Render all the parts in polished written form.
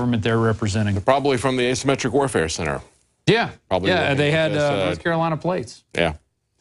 government they're representing. Probably from the Asymmetric Warfare Center. Yeah, probably. Yeah, they had North Carolina plates. Yeah,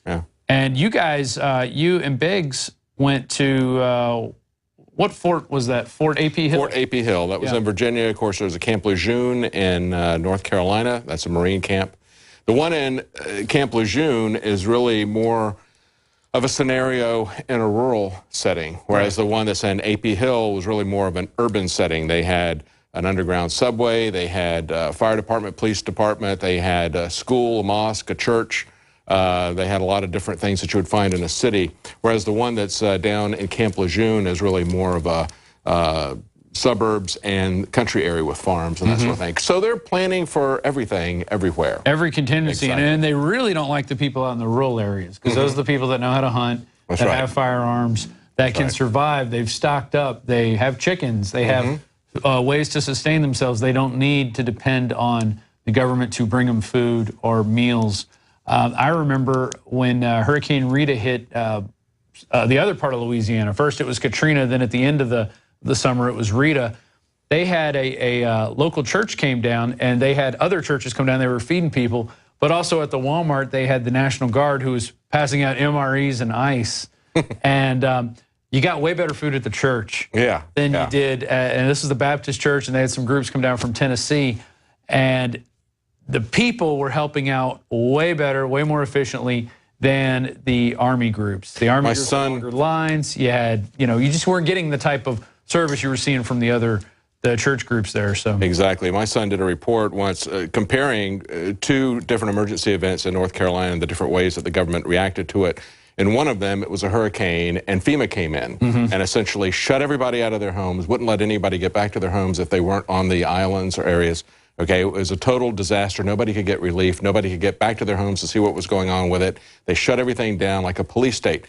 yeah. And you guys, you and Biggs went to what fort was that? Fort AP Hill. Fort AP Hill. That was in Virginia. Of course, there's a Camp Lejeune in North Carolina. That's a Marine camp. The one in Camp Lejeune is really more of a scenario in a rural setting, whereas the one that's in AP Hill was really more of an urban setting. They had an underground subway, they had a fire department, police department, they had a school, a mosque, a church. They had a lot of different things that you would find in a city, whereas the one that's down in Camp Lejeune is really more of a suburbs and country area with farms and that sort of thing. So they're planning for everything, everywhere. Every contingency, and they really don't like the people out in the rural areas, because those are the people that know how to hunt, that have firearms, that can survive. They've stocked up, they have chickens, they have ways to sustain themselves. They don't need to depend on the government to bring them food or meals. I remember when Hurricane Rita hit the other part of Louisiana. First it was Katrina, then at the end of the summer it was Rita. They had a local church came down, and they had other churches come down. They were feeding people, but also at the Walmart they had the National Guard who was passing out MREs and ice. And you got way better food at the church than you did. And this is the Baptist church, and they had some groups come down from Tennessee. And the people were helping out way better, way more efficiently than the Army groups. The Army groups had longer lines. You had, you just weren't getting the type of service you were seeing from the church groups there. So exactly. My son did a report once comparing two different emergency events in North Carolina and the different ways that the government reacted to it. In one of them, it was a hurricane, and FEMA came in and essentially shut everybody out of their homes, wouldn't let anybody get back to their homes if they weren't on the islands or areas. Okay, it was a total disaster. Nobody could get relief. Nobody could get back to their homes to see what was going on with it. They shut everything down like a police state.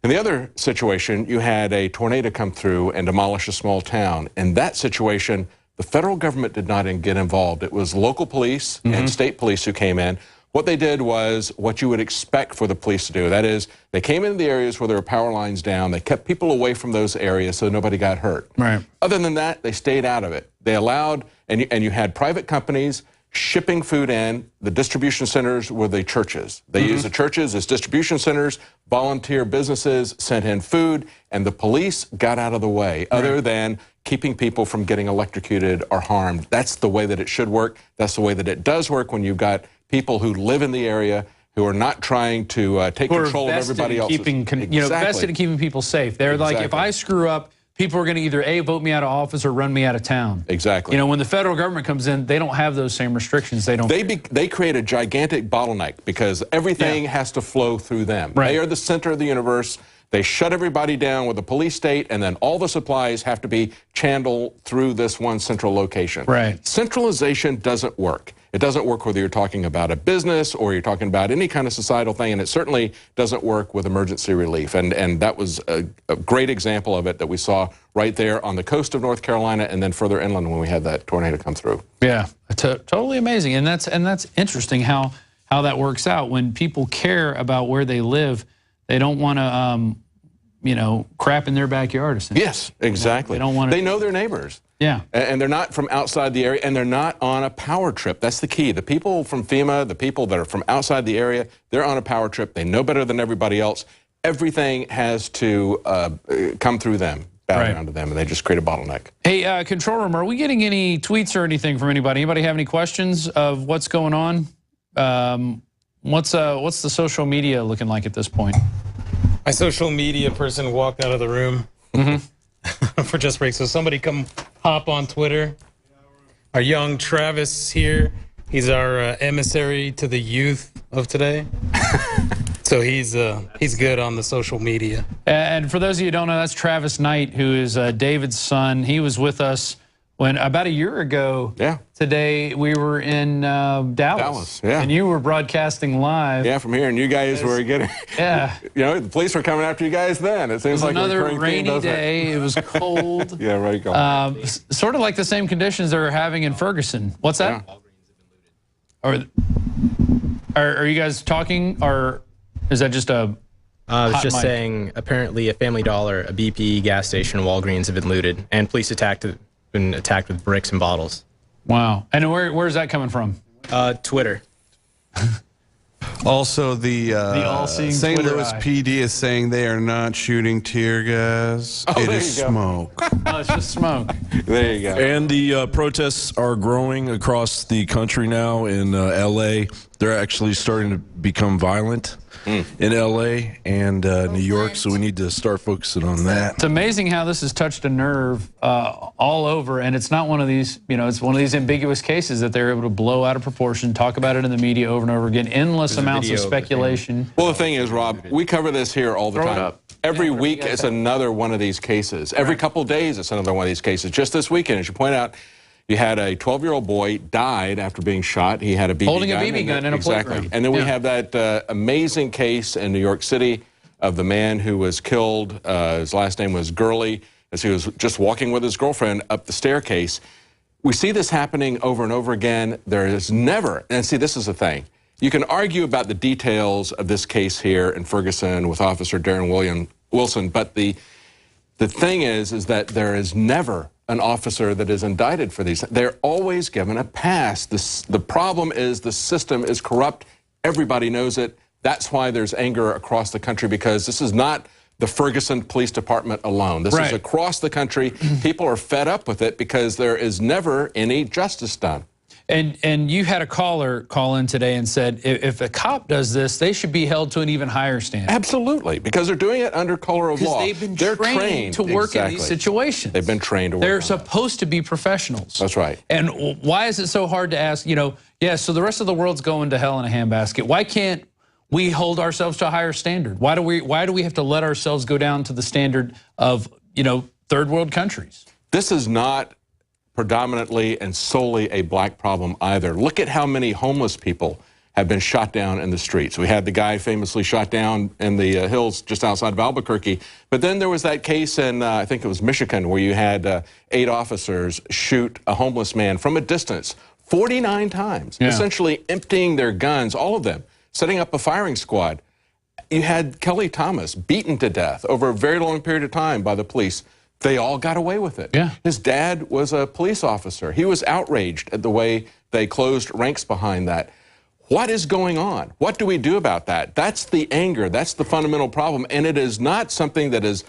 In the other situation, you had a tornado come through and demolish a small town. In that situation, the federal government did not get involved. It was local police and state police who came in. What they did was what you would expect for the police to do. That is, they came into the areas where there were power lines down. They kept people away from those areas so nobody got hurt. Right. Other than that, they stayed out of it. They allowed, and you had private companies shipping food in. The distribution centers were the churches. They used the churches as distribution centers. Volunteer businesses sent in food, and the police got out of the way, other than keeping people from getting electrocuted or harmed. That's the way that it should work. That's the way that it does work when you've got people who live in the area who are not trying to take control of everybody else. Vested in keeping people safe. They're like, if I screw up, people are going to either A, vote me out of office or run me out of town. Exactly. When the federal government comes in, they don't have those same restrictions. They don't. They create a gigantic bottleneck because everything has to flow through them. They are the center of the universe. They shut everybody down with a police state, and then all the supplies have to be channeled through this one central location. Right. Centralization doesn't work. It doesn't work whether you're talking about a business or you're talking about any kind of societal thing, and it certainly doesn't work with emergency relief. And that was a great example of it that we saw right there on the coast of North Carolina and then further inland when we had that tornado come through. Yeah, totally amazing. And that's interesting how that works out. When people care about where they live, they don't want to, crap in their backyard. Yes, exactly. They don't want to. They know their neighbors. Yeah. And they're not from outside the area, and they're not on a power trip. That's the key. The people from FEMA, the people that are from outside the area, they're on a power trip. They know better than everybody else. Everything has to come through them, bow down to them, and they just create a bottleneck. Hey, Control Room, are we getting any tweets or anything from anybody? Anybody have any questions of what's going on? What's the social media looking like at this point? My social media person walked out of the room for just break. So somebody come hop on Twitter. Our young Travis here. He's our emissary to the youth of today. So he's good on the social media. And for those of you who don't know, that's Travis Knight, who is David's son. He was with us when about a year ago today we were in Dallas. And you were broadcasting live. Yeah, from here, and you guys were getting, the police were coming after you guys then. It seems like another rainy day. It was cold. Yeah, right. Sort of like the same conditions they're having in Ferguson. What's that? Are you guys talking, or is that just a I was just saying, apparently a Family Dollar, a BP gas station, and Walgreens have been looted, and police attacked been attacked with bricks and bottles. Wow. And where's that coming from? Twitter. Also, the all-seeing St. Twitter Louis eye. PD is saying they are not shooting tear gas. Oh, it there is you go. smoke. Oh, it's just smoke. There you go. And the protests are growing across the country now. In L.A., they're actually starting to become violent in L.A. and New York, so we need to start focusing on that. It's amazing how this has touched a nerve all over, and it's not one of these, it's one of these ambiguous cases that they're able to blow out of proportion, talk about it in the media over and over again, endless amounts of speculation. Well, the thing is, Rob, we cover this here all the Throw it time. up. Every week it's another one of these cases. Every couple days it's another one of these cases. Just this weekend, as you point out, you had a 12-year-old boy died after being shot. He had a BB gun. Holding a BB gun in a Exactly. playground. And then we have that amazing case in New York City of the man who was killed. His last name was Gurley, as he was just walking with his girlfriend up the staircase. We see this happening over and over again. There is never, and see, this is the thing. You can argue about the details of this case here in Ferguson with Officer Darren Wilson, but the thing is that there is never an officer that is indicted for these. They're always given a pass. The problem is the system is corrupt. Everybody knows it. That's why there's anger across the country, because this is not the Ferguson Police Department alone. This is across the country. People are fed up with it because there is never any justice done. And you had a caller call in today and said, if a cop does this, they should be held to an even higher standard. Absolutely, because they're doing it under color of law. Because they've been trained to work in these situations. They've been trained to work. They're supposed to be professionals. That's right. And why is it so hard to ask, so the rest of the world's going to hell in a handbasket. Why can't we hold ourselves to a higher standard? Why do we have to let ourselves go down to the standard of, third world countries? This is not predominantly and solely a black problem either. Look at how many homeless people have been shot down in the streets. We had the guy famously shot down in the hills just outside of Albuquerque. But then there was that case in, I think it was Michigan, where you had 8 officers shoot a homeless man from a distance 49 times, essentially emptying their guns, all of them, setting up a firing squad. You had Kelly Thomas beaten to death over a very long period of time by the police. They all got away with it. Yeah. His dad was a police officer. He was outraged at the way they closed ranks behind that. What is going on? What do we do about that? That's the anger. That's the fundamental problem. And it is not something that is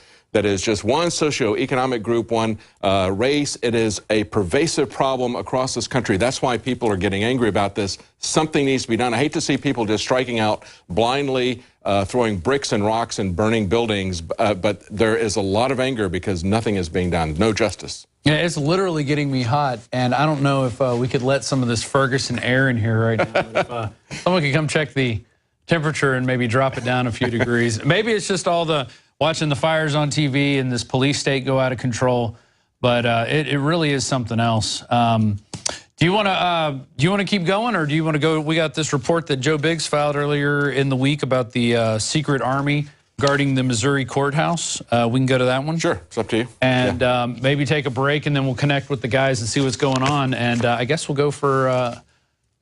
just one socioeconomic group, one race. It is a pervasive problem across this country. That's why people are getting angry about this. Something needs to be done. I hate to see people just striking out blindly, throwing bricks and rocks and burning buildings, but there is a lot of anger because nothing is being done. No justice. Yeah, it's literally getting me hot, and I don't know if we could let some of this Ferguson air in here right now. But if someone could come check the temperature and maybe drop it down a few degrees. Maybe it's just all the watching the fires on TV and this police state go out of control, but it really is something else. Do you want to keep going, or do you want to go? We got this report that Joe Biggs filed earlier in the week about the secret army guarding the Missouri courthouse. We can go to that one. Sure, it's up to you. And maybe take a break, and then we'll connect with the guys and see what's going on. And I guess we'll go for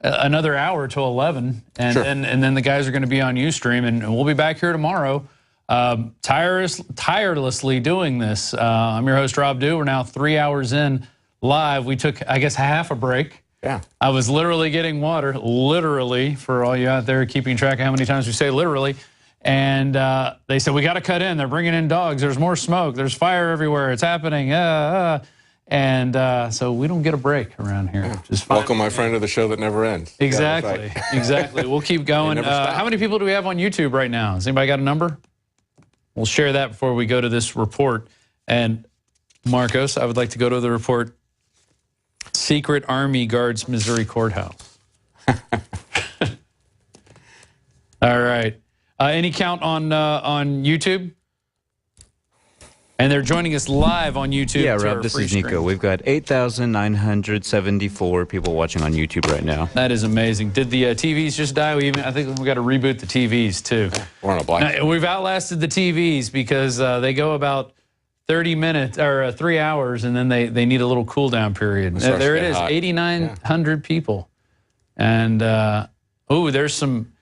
another hour till 11, and then the guys are going to be on Ustream, and we'll be back here tomorrow. Tirelessly doing this. I'm your host, Rob Dew. We're now 3 hours in live. We took, I guess, half a break. Yeah. I was literally getting water, literally, for all you out there keeping track of how many times we say literally. And they said, we got to cut in. They're bringing in dogs. There's more smoke. There's fire everywhere. It's happening. And so we don't get a break around here. Just welcome, my friend, to the show that never ends. Exactly. Yeah, right. Exactly. We'll keep going. How many people do we have on YouTube right now? Has anybody got a number? We'll share that before we go to this report. And Marcos, I would like to go to the report. Secret Army guards Missouri courthouse. All right. Any count on YouTube? And they're joining us live on YouTube. Yeah, Rob, this is Nico. We've got 8,974 people watching on YouTube right now. That is amazing. Did the TVs just die? I think we got to reboot the TVs, too. We're on a black. Now, we've outlasted the TVs because they go about 30 minutes or 3 hours, and then they need a little cool down period. There it is, 8,900 people. And, there's some...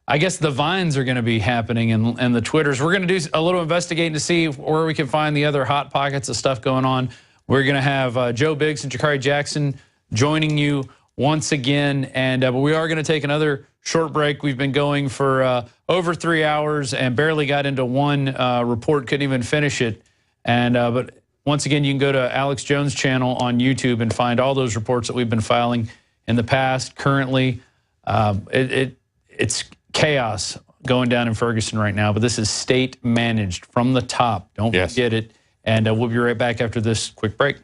I guess the Vines are going to be happening and the Twitters. We're going to do a little investigating to see where we can find the other hot pockets of stuff going on. We're going to have Joe Biggs and Jakari Jackson joining you once again. And but we are going to take another short break. We've been going for over 3 hours and barely got into one report, couldn't even finish it. And but once again, you can go to Alex Jones' channel on YouTube and find all those reports that we've been filing in the past. Currently, it's chaos going down in Ferguson right now, but this is state managed from the top. Don't forget it. And we'll be right back after this quick break.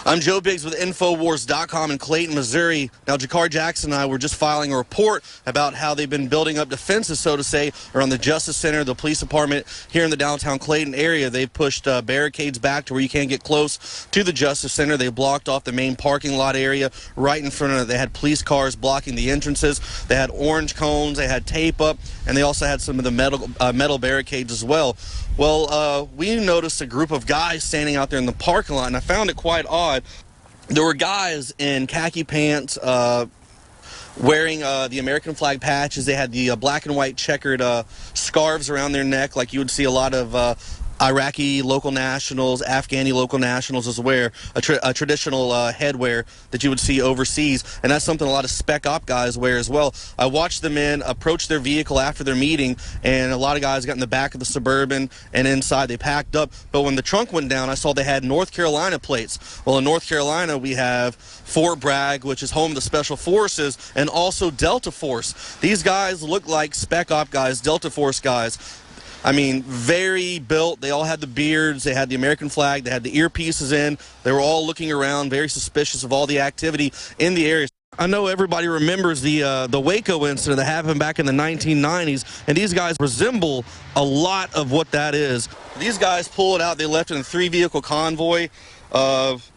I'm Joe Biggs with INFOWARS.com in Clayton, Missouri. Now, Jakari Jackson and I were just filing a report about how they've been building up defenses, so to say, around the Justice Center, the police department here in the downtown Clayton area. They've pushed barricades back to where you can't get close to the Justice Center. They blocked off the main parking lot area right in front of it. They had police cars blocking the entrances. They had orange cones. They had tape up, and they also had some of the metal barricades as well. Well, we noticed a group of guys standing out there in the parking lot, and I found it quite odd. There were guys in khaki pants wearing the American flag patches. They had the black and white checkered scarves around their neck, like you would see a lot of Iraqi local nationals, Afghani local nationals as wear, a traditional headwear that you would see overseas, and that's something a lot of spec op guys wear as well. I watched the men approach their vehicle after their meeting, and a lot of guys got in the back of the Suburban and inside. They packed up, but when the trunk went down, I saw they had North Carolina plates. Well, in North Carolina, we have Fort Bragg, which is home of the Special Forces, and also Delta Force. These guys look like spec op guys, Delta Force guys. I mean, very built. They all had the beards. They had the American flag. They had the earpieces in. They were all looking around, very suspicious of all the activity in the area. I know everybody remembers the Waco incident that happened back in the 1990s, and these guys resemble a lot of what that is. These guys pulled out. They left in a 3-vehicle convoy.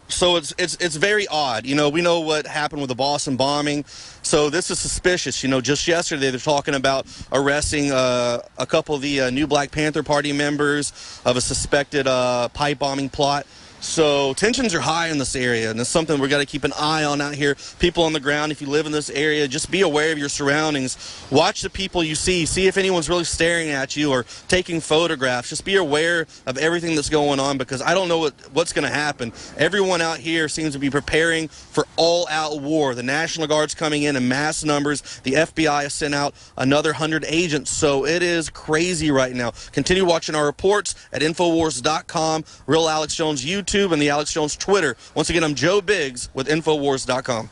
So it's very odd. You know, we know what happened with the Boston bombing, so this is suspicious. You know, just yesterday they're talking about arresting a couple of the new Black Panther Party members of a suspected pipe bombing plot. So tensions are high in this area, and it's something we've got to keep an eye on out here. People on the ground, if you live in this area, just be aware of your surroundings. Watch the people you see. See if anyone's really staring at you or taking photographs. Just be aware of everything that's going on, because I don't know what's going to happen. Everyone out here seems to be preparing for all-out war. The National Guard's coming in mass numbers. The FBI has sent out another 100 agents, so it is crazy right now. Continue watching our reports at INFOWARS.com, Real Alex Jones YouTube, and the Alex Jones Twitter. Once again, I'm Joe Biggs with INFOWARS.com.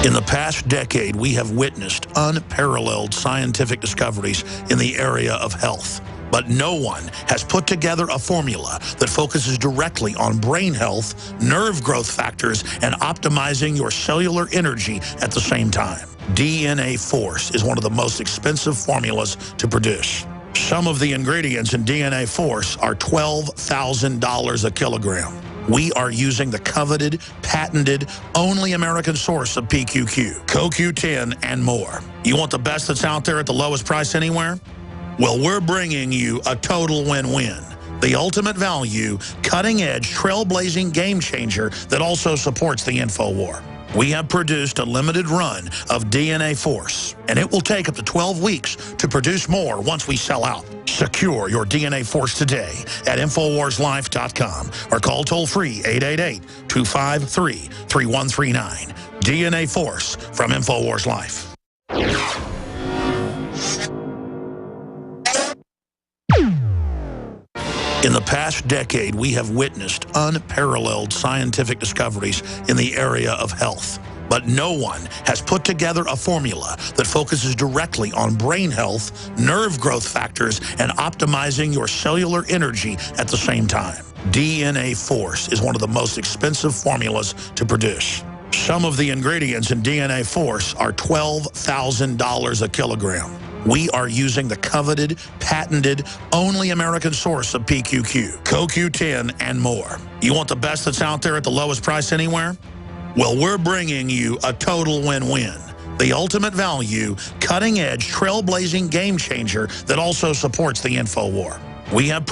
In the past decade, we have witnessed unparalleled scientific discoveries in the area of health. But no one has put together a formula that focuses directly on brain health, nerve growth factors, and optimizing your cellular energy at the same time. DNA Force is one of the most expensive formulas to produce. Some of the ingredients in DNA Force are $12,000 a kilogram. We are using the coveted, patented, only American source of PQQ, CoQ10, and more. You want the best that's out there at the lowest price anywhere? Well, we're bringing you a total win-win. The ultimate value, cutting-edge, trailblazing game changer that also supports the info war. We have produced a limited run of DNA Force, and it will take up to 12 weeks to produce more once we sell out. Secure your DNA Force today at InfoWarsLife.com or call toll-free 888-253-3139. DNA Force from InfoWars Life. In the past decade, we have witnessed unparalleled scientific discoveries in the area of health. But no one has put together a formula that focuses directly on brain health, nerve growth factors, and optimizing your cellular energy at the same time. DNA Force is one of the most expensive formulas to produce. Some of the ingredients in DNA Force are $12,000 a kilogram. We are using the coveted, patented, only American source of PQQ, CoQ10, and more. You want the best that's out there at the lowest price anywhere? Well, we're bringing you a total win-win. The ultimate value, cutting-edge, trailblazing game changer that also supports the InfoWar. We have